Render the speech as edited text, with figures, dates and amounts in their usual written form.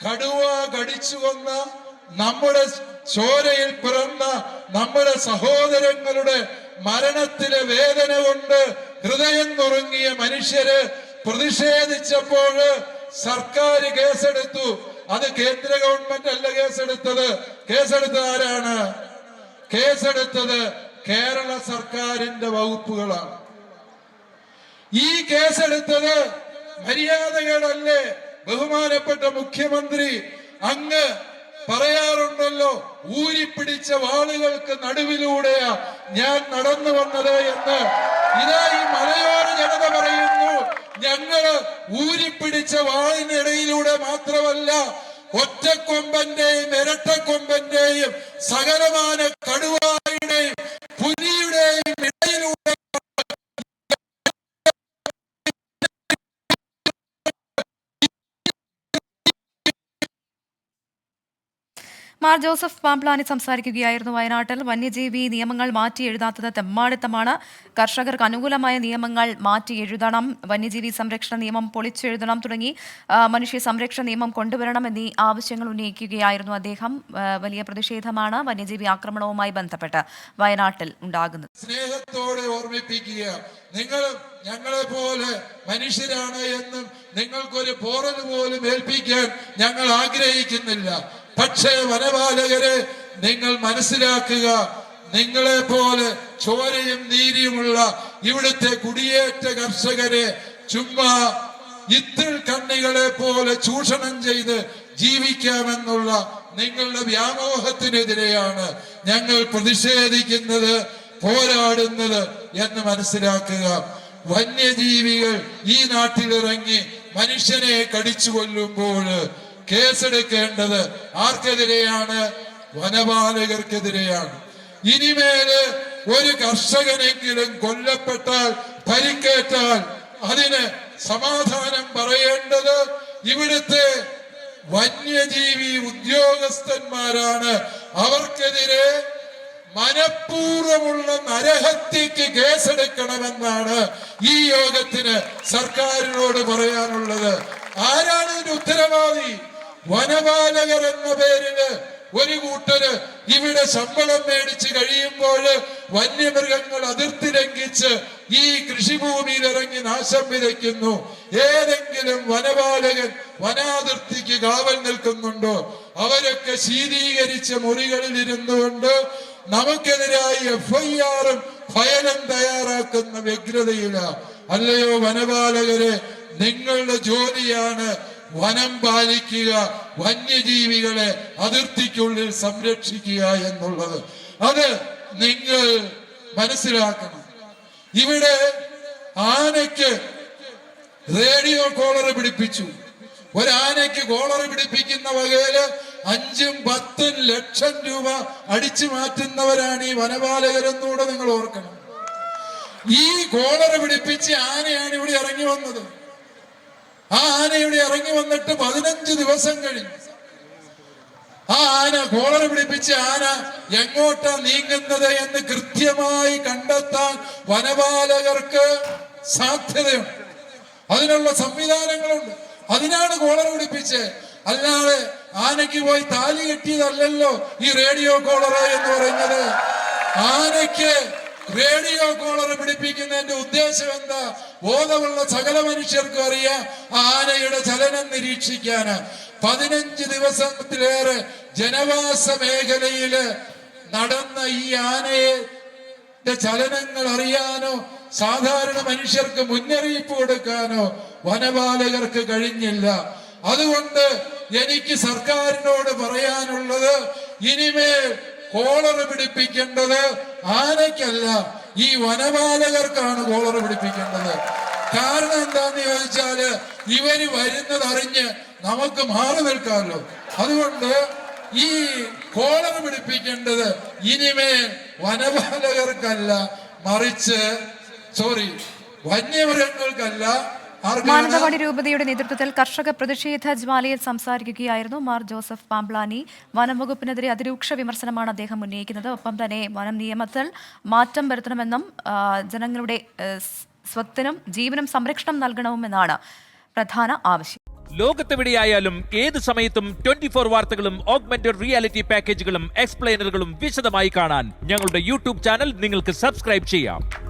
കടുവ കടിച്ചു കൊന്ന നമ്മുടെ ചോരയിൽ പിറന്ന നമ്മുടെ സഹോദരങ്ങളുടെ മരണത്തിലെ വേദന കൊണ്ട് ഹൃദയം നുറുങ്ങിയ മനുഷ്യര് പ്രതിഷേധിച്ചപ്പോൾ സർക്കാർ കേസെടുത്തു. അത് കേന്ദ്ര ഗവൺമെന്റ് അല്ല കേസെടുത്തത്. കേസെടുത്തത് ആരാണ്? കേസെടുത്തത് കേരള സർക്കാരിന്റെ വകുപ്പുകളാണ്. ഈ കേസെടുത്തത് മര്യാദകളല്ലേ? ബഹുമാനപ്പെട്ട മുഖ്യമന്ത്രി അങ്ങ് പറയാറുണ്ടല്ലോ, ഊരിപ്പിടിച്ച വാളുകൾക്ക് നടുവിലൂടെയാ ഞാൻ നടന്നു വന്നത് എന്ന്. ഇതാ ഈ മലയോര ജനത പറയുന്നു, ഞങ്ങള് ഊരിപ്പിടിച്ച വാളിനിടയിലൂടെ മാത്രമല്ല, ഒറ്റക്കൊമ്പന്റെയും ഇരട്ടക്കൊമ്പന്റെയും സകലമാന കടുവായുടെയും പുലിയുടെയും ഇടയിലൂടെ മാർ ജോസഫ് പാംപ്ലാനി സംസാരിക്കുകയായിരുന്നു. വയനാട്ടിൽ വന്യജീവി നിയമങ്ങൾ മാറ്റി എഴുതാത്തത് തെമ്മാടിത്തമാണ്. കർഷകർക്ക് അനുകൂലമായ നിയമങ്ങൾ മാറ്റി എഴുതണം, വന്യജീവി സംരക്ഷണ നിയമം പൊളിച്ചെഴുതണം തുടങ്ങി മനുഷ്യ സംരക്ഷണ നിയമം കൊണ്ടുവരണം എന്നീ ആവശ്യങ്ങൾ ഉന്നയിക്കുകയായിരുന്നു അദ്ദേഹം. വലിയ പ്രതിഷേധമാണ് വന്യജീവി ആക്രമണവുമായി ബന്ധപ്പെട്ട് വയനാട്ടിൽ ഉണ്ടാകുന്നത്. സ്നേഹത്തോടെ ഓർമ്മിപ്പിക്കുക, നിങ്ങൾ ഞങ്ങളെ പോലെ മനുഷ്യരാണ് എന്നും നിങ്ങൾക്കൊരു പോറൽ പോലും ഏൽപ്പിക്കാൻ ഞങ്ങൾ ആഗ്രഹിക്കുന്നില്ല. പക്ഷേ വനപാലകരെ നിങ്ങൾ മനസ്സിലാക്കുക, നിങ്ങളെ പോലെ ചോരയും നീതിയുമുള്ള ഇവിടുത്തെ കുടിയേറ്റ കർഷകരെ ചുമ്മാ ഇത്തിൾ കണ്ണികളെ പോലെ ചൂഷണം ചെയ്ത് ജീവിക്കാമെന്നുള്ള നിങ്ങളുടെ വ്യാമോഹത്തിനെതിരെയാണ് ഞങ്ങൾ പ്രതിഷേധിക്കുന്നത്, പോരാടുന്നത് എന്ന് മനസ്സിലാക്കുക. വന്യജീവികൾ ഈ നാട്ടിലിറങ്ങി മനുഷ്യനെ കടിച്ചു കൊല്ലുമ്പോൾ കേസെടുക്കേണ്ടത് ആർക്കെതിരെയാണ്? വനപാലകർക്കെതിരെയാണ്. ഇനിമേല് ഒരു കർഷകനെങ്കിലും കൊല്ലപ്പെട്ടാൽ, പരിക്കേറ്റാൽ അതിന് സമാധാനം പറയേണ്ടത് ഇവിടുത്തെ വന്യജീവി ഉദ്യോഗസ്ഥന്മാരാണ്. അവർക്കെതിരെ മനഃപൂർവ്വമുള്ള നരഹത്യക്ക് കേസെടുക്കണമെന്നാണ് ഈ യോഗത്തിന് സർക്കാരിനോട് പറയാനുള്ളത്. ആരാണ് ഇതിന് ഉത്തരവാദി? വനപാലകർ എന്ന പേരില് ഒരു കൂട്ടര് ഇവിടെ ശമ്പളം മേടിച്ച് കഴിയുമ്പോൾ വന്യമൃഗങ്ങൾ അതിർത്തി ലംഘിച്ച് ഈ കൃഷിഭൂമിയിൽ ഇറങ്ങി നാശം വിതയ്ക്കുന്നു. ഏതെങ്കിലും വനപാലകൻ വനാതിർത്തിക്ക് കാവൽ നിൽക്കുന്നുണ്ടോ? അവരൊക്കെ ശീതീകരിച്ച മുറികളിൽ ഇരുന്നുകൊണ്ട് നമുക്കെതിരായി FIR-ഉം ഫയലും തയ്യാറാക്കുന്ന വ്യഗ്രതയില്ല. അല്ലയോ വനപാലകരെ, നിങ്ങളുടെ ജോലിയാണ് വനം പാലിക്കുക, വന്യജീവികളെ അതിർത്തിക്കുള്ളിൽ സംരക്ഷിക്കുക എന്നുള്ളത്. അത് നിങ്ങൾ മനസ്സിലാക്കണം. ഇവിടെ ആനയ്ക്ക് റേഡിയോ കോളർ പിടിപ്പിച്ചു. ഒരാനയ്ക്ക് കോളർ പിടിപ്പിക്കുന്ന വകയില് 5-10 ലക്ഷം രൂപ അടിച്ചു മാറ്റുന്നവരാണ് ഈ വനപാലകരെന്നൂടെ നിങ്ങൾ ഓർക്കണം. ഈ കോളർ പിടിപ്പിച്ച് ആനയാണ് ഇവിടെ ഇറങ്ങി വന്നത്. ആ ആന ഇവിടെ ഇറങ്ങി വന്നിട്ട് 15 ദിവസം കഴിഞ്ഞു. ആ ആന കോളർ പിടിപ്പിച്ച ആന എങ്ങോട്ടാ നീങ്ങുന്നത് എന്ന് കൃത്യമായി കണ്ടെത്താൻ വനപാലകർക്ക് സാധ്യതയുണ്ട്. അതിനുള്ള സംവിധാനങ്ങളുണ്ട്. അതിനാണ് കോളർ പിടിപ്പിച്ച്. അല്ലാതെ ആനയ്ക്ക് പോയി താലി കെട്ടിയതല്ലല്ലോ ഈ റേഡിയോ കോളർ എന്ന് പറയുന്നത്. ആനയ്ക്ക് റേഡിയോ കോളർ പിടിപ്പിക്കുന്നതിന്റെ ഉദ്ദേശം എന്താ? ബോധമുള്ള സകല മനുഷ്യർക്കും അറിയാം, ആനയുടെ ചലനം നിരീക്ഷിക്കാന്. 15 ദിവസത്തിലേറെ ജനവാസ മേഖലയില് നടന്ന ഈ ആനയുടെ ചലനങ്ങൾ അറിയാനോ സാധാരണ മനുഷ്യർക്ക് മുന്നറിയിപ്പ് കൊടുക്കാനോ വനപാലകർക്ക് കഴിഞ്ഞില്ല. അതുകൊണ്ട് എനിക്ക് സർക്കാരിനോട് പറയാനുള്ളത്, ഇനിമേൽ കോളർ പിടിപ്പിക്കേണ്ടത് ആനയ്ക്കല്ല, ഈ വനപാലകർക്കാണ് കോളർ പിടിപ്പിക്കേണ്ടത്. കാരണം എന്താന്ന് ചോദിച്ചാല് ഇവര് വരുന്നത് അറിഞ്ഞ് നമുക്ക് മാറി നിൽക്കാമല്ലോ. അതുകൊണ്ട് ഈ കോളർ പിടിപ്പിക്കേണ്ടത് ഇനിമേൽ വനപാലകർക്കല്ല, മറിച്ച് വന്യമൃഗങ്ങൾക്കല്ല. മാനന്തവാടി രൂപതയുടെ നേതൃത്വത്തിൽ കർഷക പ്രതിഷേധ ജ്വാലയിൽ സംസാരിക്കുകയായിരുന്നു മാർ ജോസഫ് പാംപ്ലാനി. വനംവകുപ്പിനെതിരെ അതിരൂക്ഷ വിമർശനമാണ് അദ്ദേഹം ഉന്നയിക്കുന്നത്. ഒപ്പം തന്നെ വനം നിയമത്തിൽ മാറ്റം വരുത്തണമെന്നും ജനങ്ങളുടെ സ്വത്തിനും ജീവനും സംരക്ഷണം നൽകണമെന്നാണ് പ്രധാന ആവശ്യം. ലോകത്തെവിടെയായാലും ഏത് സമയത്തും 24 വാർത്തകളും ഓഗ്മെന്റഡ് റിയാലിറ്റി പാക്കേജുകളും എക്സ്പ്ലെയിനറുകളും വിശദമായി കാണാൻ ഞങ്ങളുടെ യൂട്യൂബ് ചാനൽ നിങ്ങൾക്ക് സബ്സ്ക്രൈബ് ചെയ്യാം.